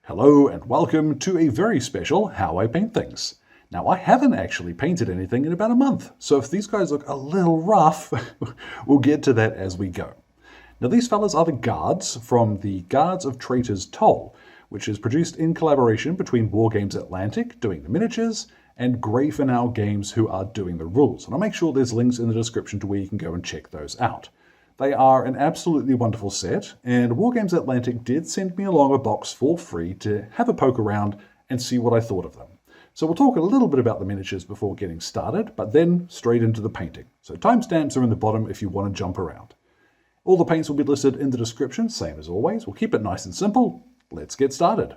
Hello and welcome to a very special How I Paint Things. Now, I haven't actually painted anything in about a month, so if these guys look a little rough, we'll get to that as we go. Now, these fellas are the guards from the Guards of Traitors Toll, which is produced in collaboration between Wargames Atlantic, doing the miniatures, and Grey Fanatic Games, who are doing the rules. And I'll make sure there's links in the description to where you can go and check those out. They are an absolutely wonderful set, and Wargames Atlantic did send me along a box for free to have a poke around and see what I thought of them. So we'll talk a little bit about the miniatures before getting started, but then straight into the painting. So timestamps are in the bottom if you want to jump around. All the paints will be listed in the description, same as always. We'll keep it nice and simple. Let's get started.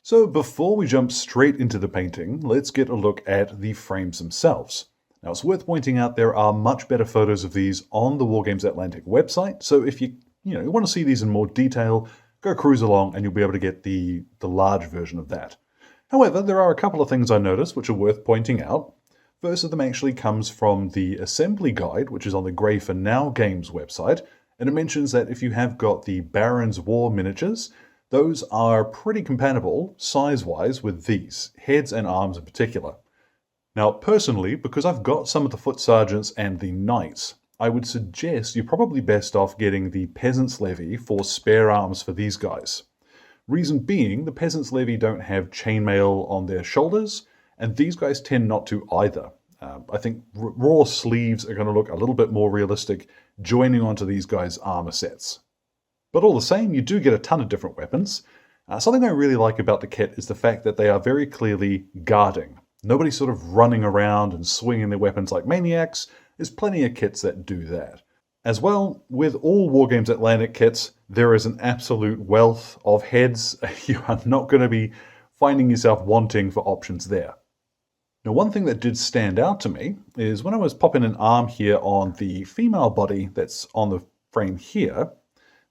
So before we jump straight into the painting, let's get a look at the frames themselves. Now, it's worth pointing out there are much better photos of these on the Wargames Atlantic website, so if you want to see these in more detail, go cruise along and you'll be able to get the large version of that. However, there are a couple of things I noticed which are worth pointing out. First of them actually comes from the assembly guide, which is on the Grey Fanatic Games website, and it mentions that if you have got the Baron's War miniatures, those are pretty compatible size-wise with these, heads and arms in particular. Now, personally, because I've got some of the foot sergeants and the knights, I would suggest you're probably best off getting the peasant's levy for spare arms for these guys. Reason being, the peasant's levy don't have chainmail on their shoulders, and these guys tend not to either. I think raw sleeves are going to look a little bit more realistic joining onto these guys' armor sets. But all the same, you do get a ton of different weapons. Something I really like about the kit is the fact that they are very clearly guarding. Nobody's sort of running around and swinging their weapons like maniacs. There's plenty of kits that do that. As well, with all Wargames Atlantic kits, there is an absolute wealth of heads. You are not going to be finding yourself wanting for options there. Now, one thing that did stand out to me is when I was popping an arm here on the female body that's on the frame here,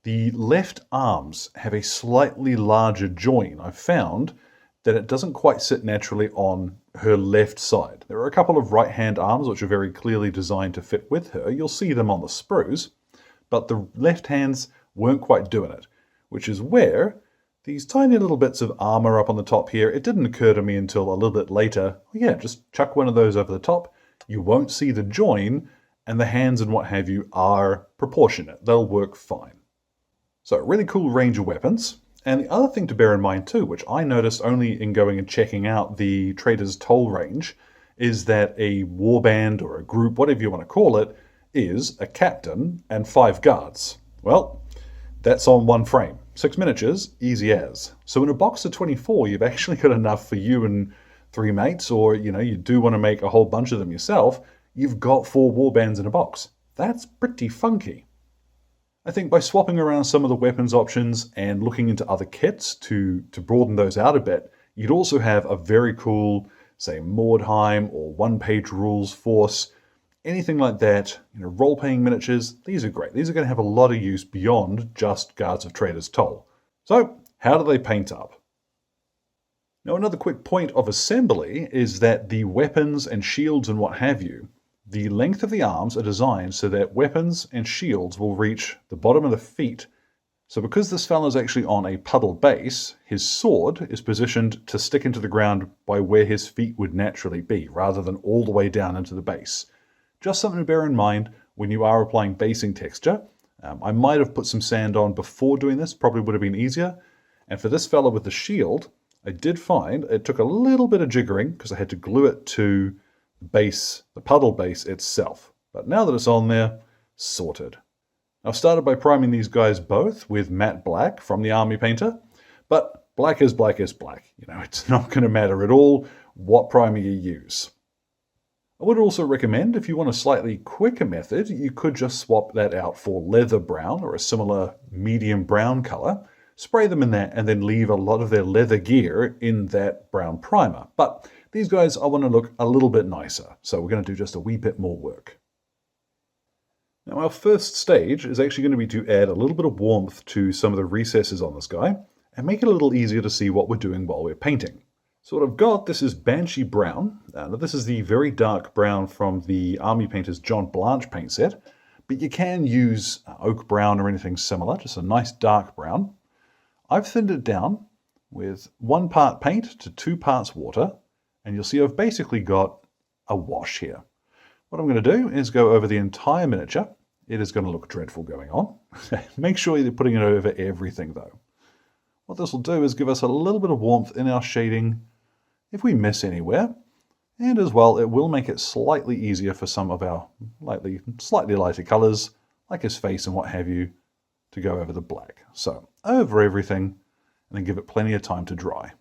the left arms have a slightly larger join. I've found that it doesn't quite sit naturally on her left side. There are a couple of right-hand arms which are very clearly designed to fit with her. You'll see them on the sprues, but the left hands weren't quite doing it, which is where these tiny little bits of armor up on the top here, it didn't occur to me until a little bit later. Yeah, just chuck one of those over the top. You won't see the join, and the hands and what have you are proportionate. They'll work fine. So, really cool range of weapons. And the other thing to bear in mind too, which I noticed only in going and checking out the Traitors Toll range, is that a warband or a group, whatever you want to call it, is a captain and 5 guards. Well, that's on one frame. 6 miniatures, easy as. So in a box of 24, you've actually got enough for you and 3 mates, or you do want to make a whole bunch of them yourself, you've got 4 warbands in a box. That's pretty funky. I think by swapping around some of the weapons options and looking into other kits to broaden those out a bit, you'd also have a very cool, say, Mordheim or one-page rules force, anything like that. Role-playing miniatures, these are great. These are going to have a lot of use beyond just Guards of Traitors Toll. So, how do they paint up? Now, another quick point of assembly is that the weapons and shields and what have you, the length of the arms are designed so that weapons and shields will reach the bottom of the feet. So because this fella's actually on a puddle base, his sword is positioned to stick into the ground by where his feet would naturally be, rather than all the way down into the base. Just something to bear in mind when you are applying basing texture. I might have put some sand on before doing this, probably would have been easier. And for this fella with the shield, I did find it took a little bit of jiggering because I had to glue it to base, the puddle base itself. But now that it's on there, sorted. I've started by priming these guys both with matte black from the Army Painter, but black is black is black. It's not going to matter at all what primer you use. I would also recommend, if you want a slightly quicker method, you could just swap that out for leather brown or a similar medium brown color, spray them in that, and then leave a lot of their leather gear in that brown primer. But these guys, I want to look a little bit nicer, so we're going to do just a wee bit more work. Now, our first stage is actually going to be to add a little bit of warmth to some of the recesses on this guy, and make it a little easier to see what we're doing while we're painting. So what I've got, this is Banshee brown. Now this is the very dark brown from the Army Painter's John Blanche paint set, but you can use oak brown or anything similar, just a nice dark brown. I've thinned it down with 1 part paint to 2 parts water, and you'll see I've basically got a wash here. What I'm going to do is go over the entire miniature. It is going to look dreadful going on. Make sure you're putting it over everything though. What this will do is give us a little bit of warmth in our shading if we miss anywhere, and as well it will make it slightly easier for some of our slightly lighter colors, like his face and what have you, to go over the black. So over everything, and then give it plenty of time to dry.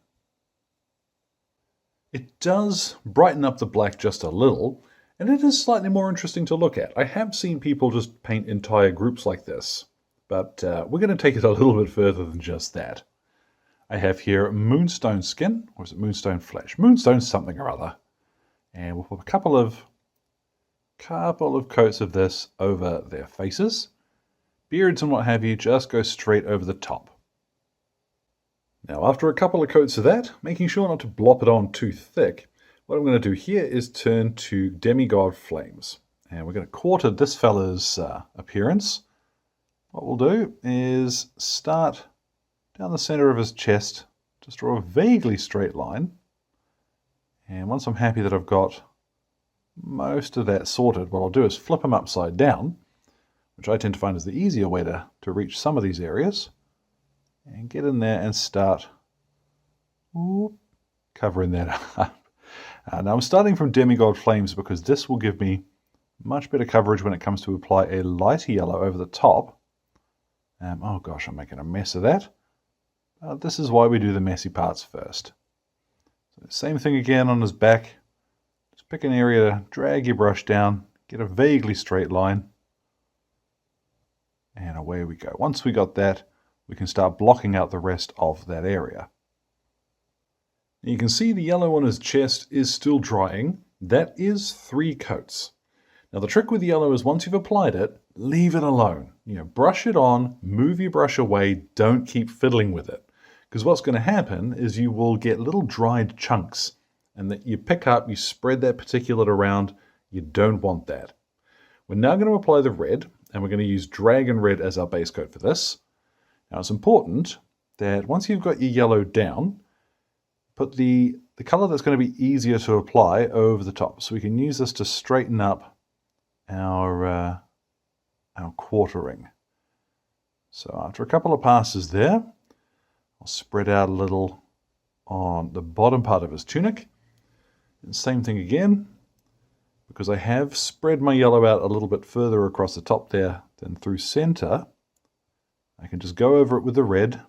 It does brighten up the black just a little, and it is slightly more interesting to look at. I have seen people just paint entire groups like this, but we're going to take it a little bit further than just that. I have here Moonstone skin, or is it Moonstone flesh? Moonstone something or other. And we'll put a couple of coats of this over their faces. Beards and what have you just go straight over the top. Now after a couple of coats of that, making sure not to blop it on too thick, what I'm going to do here is turn to Demigod Flames. And we're going to quarter this fella's appearance. What we'll do is start down the center of his chest, just draw a vaguely straight line. And once I'm happy that I've got most of that sorted, what I'll do is flip him upside down, which I tend to find is the easier way to reach some of these areas. And get in there and start covering that up. Now I'm starting from Demigod Flames because this will give me much better coverage when it comes to apply a lighter yellow over the top. Oh gosh, I'm making a mess of that. This is why we do the messy parts first. So same thing again on his back. Just pick an area to drag your brush down, get a vaguely straight line, and away we go. Once we got that, we can start blocking out the rest of that area. You can see the yellow on his chest is still drying. That is 3 coats. Now the trick with yellow is once you've applied it, leave it alone. Brush it on, move your brush away, don't keep fiddling with it. Because what's going to happen is you will get little dried chunks, and that you pick up, you spread that particulate around. You don't want that. We're now going to apply the red, and we're going to use Dragon Red as our base coat for this. Now it's important that once you've got your yellow down, put the color that's going to be easier to apply over the top. So we can use this to straighten up our quartering. So after a couple of passes there, I'll spread out a little on the bottom part of his tunic. And same thing again, because I have spread my yellow out a little bit further across the top there than through center. I can just go over it with the red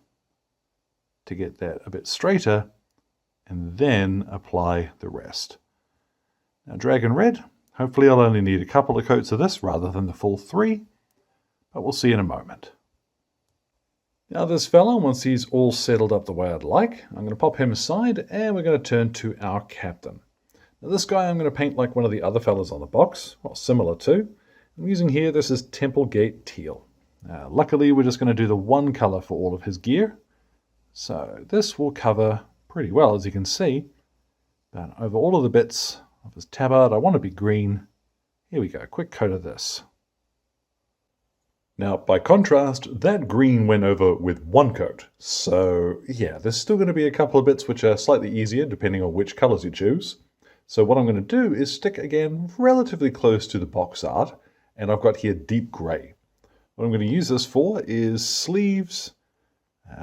to get that a bit straighter and then apply the rest. Now Dragon Red, hopefully I'll only need a couple of coats of this rather than the full 3, but we'll see in a moment. Now this fella, once he's all settled up the way I'd like, I'm going to pop him aside and we're going to turn to our captain. Now this guy I'm going to paint like one of the other fellas on the box, well similar to. I'm using here, this is Templegate Teal. Luckily we're just going to do the one color for all of his gear. So this will cover pretty well, as you can see. But over all of the bits of his tabard, I want to be green. Here we go, quick coat of this. Now, by contrast, that green went over with 1 coat. So yeah, there's still going to be a couple of bits which are slightly easier depending on which colors you choose. So what I'm going to do is stick again relatively close to the box art, and I've got here deep gray. What I'm going to use this for is sleeves,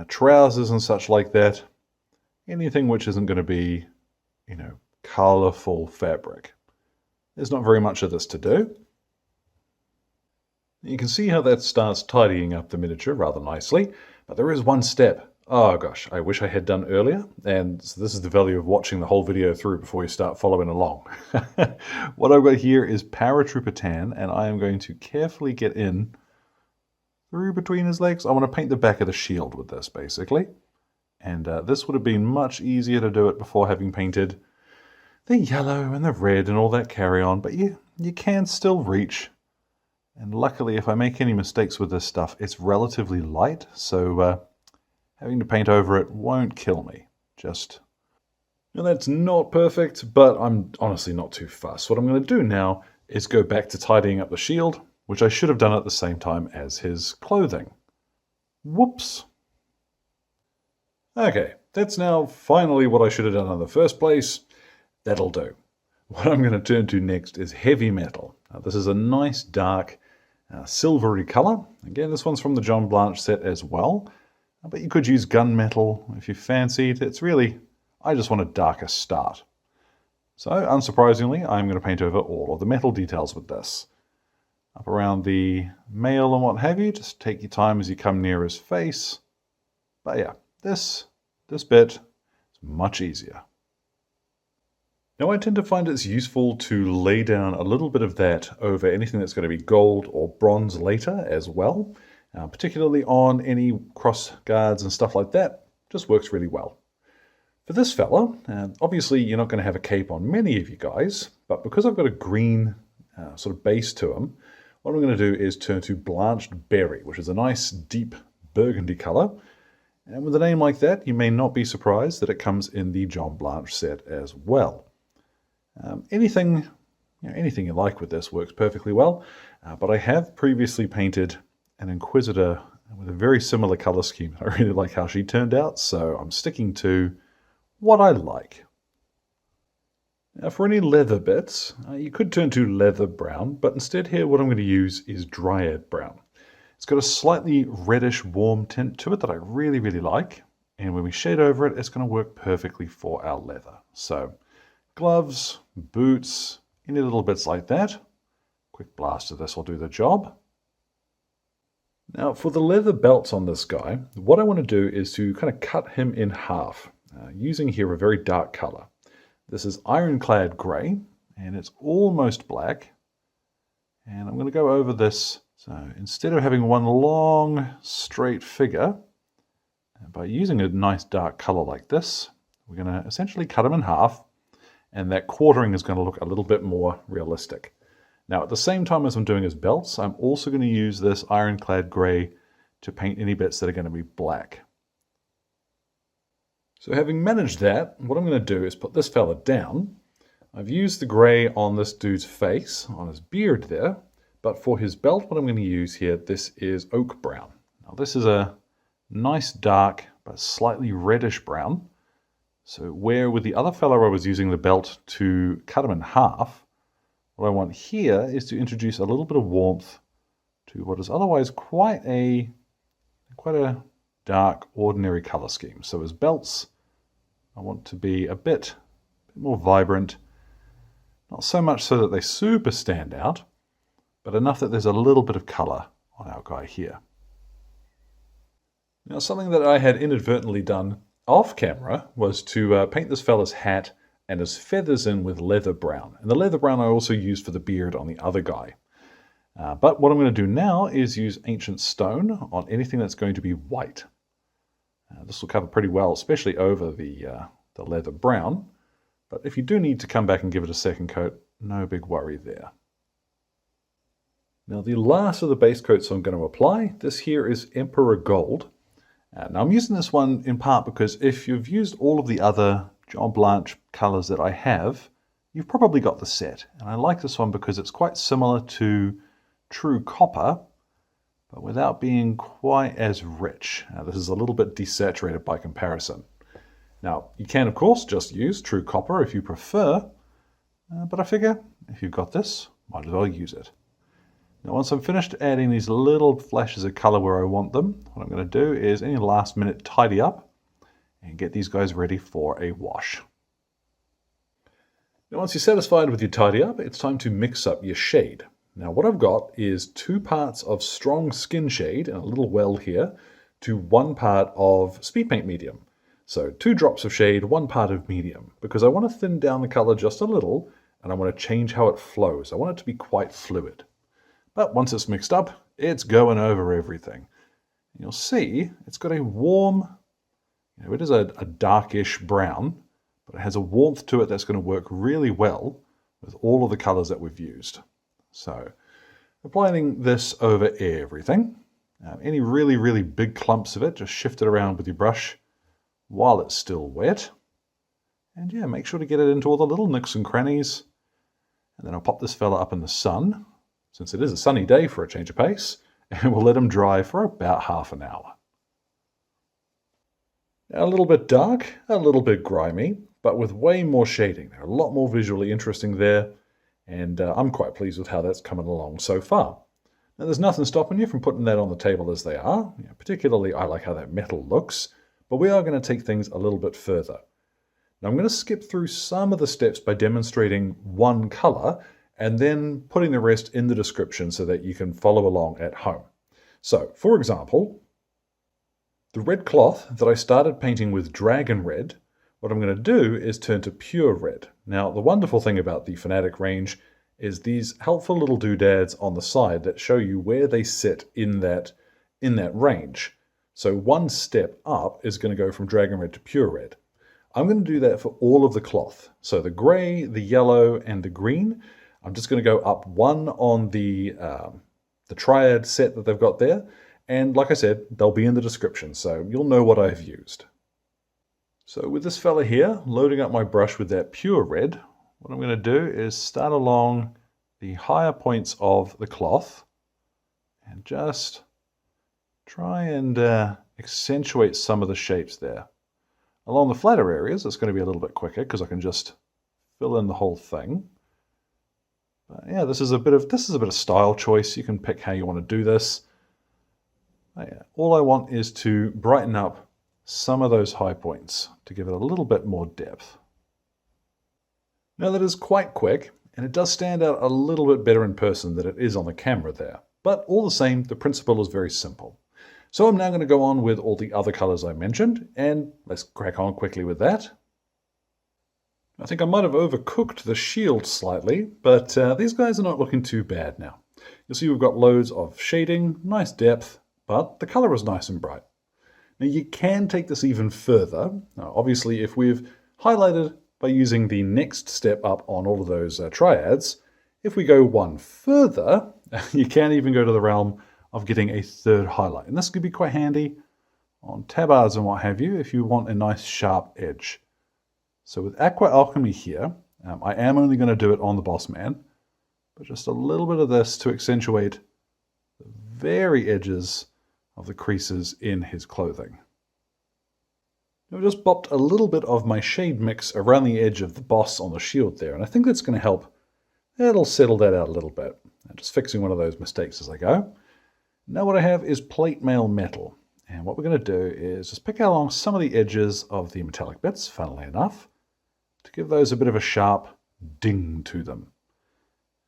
trousers and such like that. Anything which isn't going to be, colorful fabric. There's not very much of this to do. You can see how that starts tidying up the miniature rather nicely, but there is one step. Oh gosh, I wish I had done earlier, and so this is the value of watching the whole video through before you start following along. What I've got here is Paratrooper Tan, and I am going to carefully get in through between his legs. I want to paint the back of the shield with this, basically. And this would have been much easier to do it before having painted the yellow and the red and all that carry-on, but you can still reach. And luckily, if I make any mistakes with this stuff, it's relatively light, so having to paint over it won't kill me. Now that's not perfect, but I'm honestly not too fussed. What I'm going to do now is go back to tidying up the shield, which I should have done at the same time as his clothing. Whoops. Okay, that's now finally what I should have done in the first place. That'll do. What I'm going to turn to next is heavy metal. Now, this is a nice dark silvery color. Again, this one's from the John Blanche set as well. But you could use gunmetal if you fancied. It's really, I just want a darker start. So, unsurprisingly, I'm going to paint over all of the metal details with this. Up around the mail and what have you, just take your time as you come near his face. But yeah, this bit is much easier. Now I tend to find it's useful to lay down a little bit of that over anything that's going to be gold or bronze later as well, particularly on any cross guards and stuff like that. Just works really well. For this fella, obviously you're not going to have a cape on many of you guys, but because I've got a green sort of base to him, what I'm going to do is turn to Blanched Berry, which is a nice deep burgundy color. And with a name like that, you may not be surprised that it comes in the John Blanche set as well. Anything you like with this works perfectly well, but I have previously painted an Inquisitor with a very similar color scheme. I really like how she turned out, so I'm sticking to what I like. Now for any leather bits, you could turn to leather brown, but instead here what I'm going to use is Dryad brown. It's got a slightly reddish warm tint to it that I really, really like, and when we shade over it, it's going to work perfectly for our leather. So gloves, boots, any little bits like that. Quick blast of this will do the job. Now for the leather belts on this guy, what I want to do is to kind of cut him in half, using here a very dark color. This is ironclad grey, and it's almost black. And I'm going to go over this. So instead of having one long, straight figure, by using a nice dark color like this, we're going to essentially cut him in half, and that quartering is going to look a little bit more realistic. Now, at the same time as I'm doing his belts, I'm also going to use this ironclad grey to paint any bits that are going to be black. So having managed that, what I'm going to do is put this fella down. I've used the grey on this dude's face, on his beard there, but for his belt, what I'm going to use here, this is oak brown. Now this is a nice dark, but slightly reddish brown. So where with the other fella I was using the belt to cut him in half, what I want here is to introduce a little bit of warmth to what is otherwise quite a dark, ordinary color scheme. So his belts, I want to be a bit more vibrant, not so much so that they super stand out, but enough that there's a little bit of color on our guy here. Now, something that I had inadvertently done off camera was to paint this fella's hat and his feathers in with leather brown. And the leather brown I also used for the beard on the other guy. But what I'm going to do now is use ancient stone on anything that's going to be white. This will cover pretty well, especially over the leather brown. But if you do need to come back and give it a second coat, no big worry there. Now the last of the base coats I'm going to apply, this here is Emperor Gold. Now I'm using this one in part because if you've used all of the other John Blanche colors that I have, you've probably got the set. And I like this one because it's quite similar to True Copper, but without being quite as rich. Now, this is a little bit desaturated by comparison. Now, you can, of course, just use True Copper if you prefer, but I figure if you've got this, might as well use it. Now, once I'm finished adding these little flashes of color where I want them, what I'm going to do is, any last minute, tidy up and get these guys ready for a wash. Now, once you're satisfied with your tidy up, it's time to mix up your shade. Now what I've got is 2 parts of strong skin shade and a little well here to 1 part of speed paint medium. So 2 drops of shade, 1 part of medium, because I want to thin down the color just a little and I want to change how it flows. I want it to be quite fluid. But once it's mixed up, it's going over everything. You'll see it's got a warm, it is a darkish brown, but it has a warmth to it that's going to work really well with all of the colors that we've used. So, applying this over everything. Any really, really big clumps of it, just shift it around with your brush while it's still wet. And yeah, make sure to get it into all the little nooks and crannies. And then I'll pop this fella up in the sun, since it is a sunny day for a change of pace, and we'll let him dry for about half an hour. Now, a little bit dark, a little bit grimy, but with way more shading. They're a lot more visually interesting there, and I'm quite pleased with how that's coming along so far. Now, there's nothing stopping you from putting that on the table as they are. Particularly, I like how that metal looks, but we are going to take things a little bit further. Now, I'm going to skip through some of the steps by demonstrating one color and then putting the rest in the description so that you can follow along at home. So, for example, the red cloth that I started painting with dragon red, what I'm going to do is turn to pure red. Now, the wonderful thing about the Fanatic range is these helpful little doodads on the side that show you where they sit in that range. So one step up is going to go from dragon red to pure red. I'm going to do that for all of the cloth. So the gray, the yellow, and the green, I'm just going to go up one on the triad set that they've got there. And like I said, they'll be in the description, so you'll know what I've used. So with this fella here, loading up my brush with that pure red, what I'm going to do is start along the higher points of the cloth and just try and accentuate some of the shapes there. Along the flatter areas, it's going to be a little bit quicker because I can just fill in the whole thing. But yeah, this is a bit of style choice. You can pick how you want to do this. Yeah, all I want is to brighten up some of those high points to give it a little bit more depth. Now that is quite quick, and it does stand out a little bit better in person than it is on the camera there. But all the same, the principle is very simple. So I'm now going to go on with all the other colors I mentioned, and let's crack on quickly with that. I think I might have overcooked the shield slightly, but these guys are not looking too bad now. You'll see we've got loads of shading, nice depth, but the color is nice and bright. Now you can take this even further. Now, obviously, if we've highlighted by using the next step up on all of those triads, if we go one further, you can even go to the realm of getting a third highlight. And this could be quite handy on tabards and what have you if you want a nice sharp edge. So with Aqua Alchemy here, I am only going to do it on the boss man, but just a little bit of this to accentuate the very edges of the creases in his clothing. I've just bopped a little bit of my shade mix around the edge of the boss on the shield there, and I think that's going to help. It'll settle that out a little bit. I'm just fixing one of those mistakes as I go. Now what I have is plate mail metal, and what we're going to do is just pick along some of the edges of the metallic bits, funnily enough, to give those a bit of a sharp ding to them.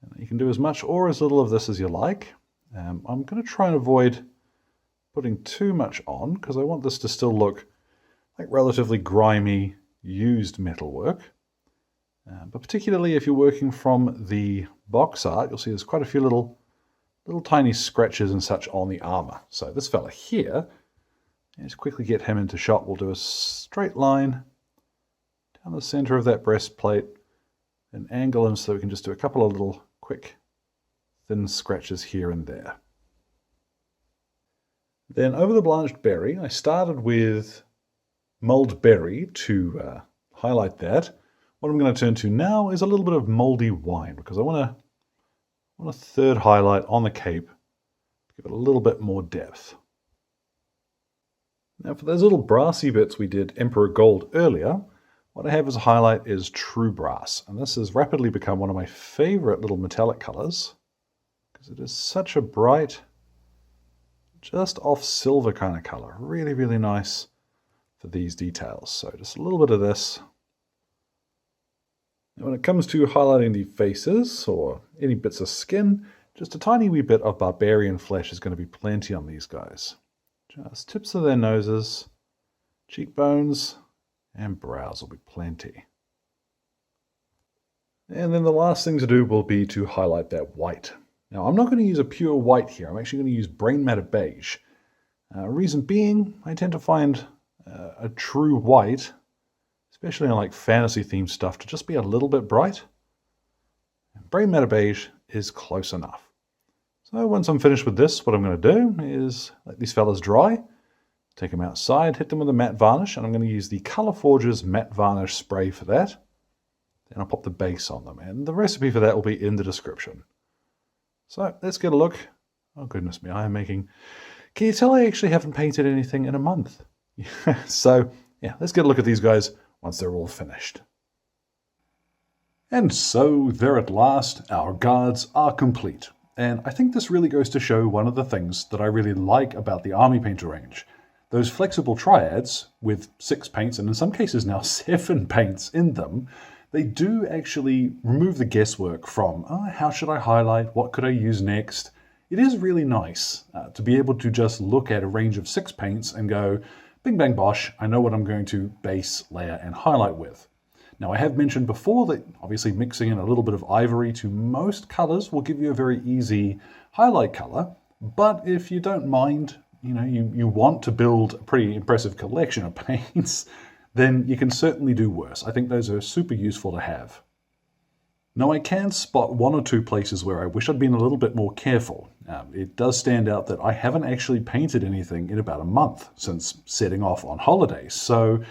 And you can do as much or as little of this as you like. I'm going to try and avoid putting too much on because I want this to still look like relatively grimy, used metalwork. But particularly if you're working from the box art, you'll see there's quite a few little tiny scratches and such on the armor. So this fella here, let's quickly get him into shot. We'll do a straight line down the center of that breastplate and angle him so we can just do a couple of little quick thin scratches here and there. Then over the blanched berry, I started with mulled berry to highlight that. What I'm going to turn to now is a little bit of moldy wine because I want a third highlight on the cape to give it a little bit more depth. Now for those little brassy bits we did Emperor Gold earlier, what I have as a highlight is True Brass, and this has rapidly become one of my favorite little metallic colors because it is such a bright, just off silver kind of color. Really, really nice for these details. So just a little bit of this. Now when it comes to highlighting the faces or any bits of skin, just a tiny wee bit of barbarian flesh is going to be plenty on these guys. Just tips of their noses, cheekbones, and brows will be plenty. And then the last thing to do will be to highlight that white. Now I'm not going to use a pure white here, I'm actually going to use brain matter beige. Reason being, I tend to find a true white, especially in like fantasy themed stuff, to just be a little bit bright. Brain matter beige is close enough. So once I'm finished with this, what I'm going to do is let these fellas dry, take them outside, hit them with a matte varnish, and I'm going to use the Color Forges matte varnish spray for that. Then I'll pop the base on them, and the recipe for that will be in the description. So let's get a look. Oh goodness me, I am making... Can you tell I actually haven't painted anything in a month? So yeah, let's get a look at these guys once they're all finished. And so, there at last, our guards are complete. And I think this really goes to show one of the things that I really like about the Army Painter range. Those flexible triads, with 6 paints, and in some cases now 7 paints in them, they do actually remove the guesswork from, how should I highlight, what could I use next? It is really nice to be able to just look at a range of 6 paints and go, bing bang bosh, I know what I'm going to base, layer, and highlight with. Now, I have mentioned before that obviously mixing in a little bit of ivory to most colors will give you a very easy highlight color, but if you don't mind, you want to build a pretty impressive collection of paints, then you can certainly do worse. I think those are super useful to have. Now, I can spot 1 or 2 places where I wish I'd been a little bit more careful. It does stand out that I haven't actually painted anything in about a month since setting off on holidays, so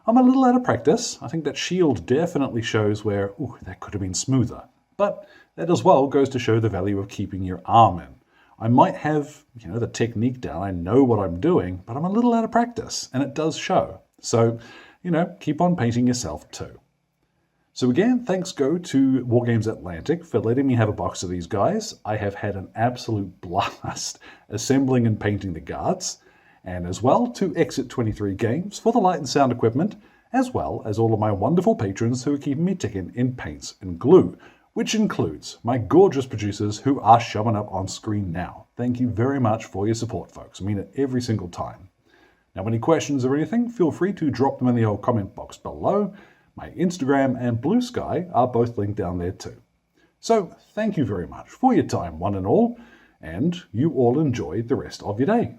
I'm a little out of practice. I think that shield definitely shows where, that could have been smoother. But that as well goes to show the value of keeping your arm in. I might have, the technique down, I know what I'm doing, but I'm a little out of practice, and it does show. So, keep on painting yourself too. So again, thanks go to Wargames Atlantic for letting me have a box of these guys. I have had an absolute blast assembling and painting the guards, and as well to Exit 23 Games for the light and sound equipment, as well as all of my wonderful patrons who are keeping me ticking in paints and glue, which includes my gorgeous producers who are showing up on screen now. Thank you very much for your support, folks. I mean it every single time. Now, any questions or anything, feel free to drop them in the old comment box below. My Instagram and Blue Sky are both linked down there too. So, thank you very much for your time, one and all, and you all enjoy the rest of your day.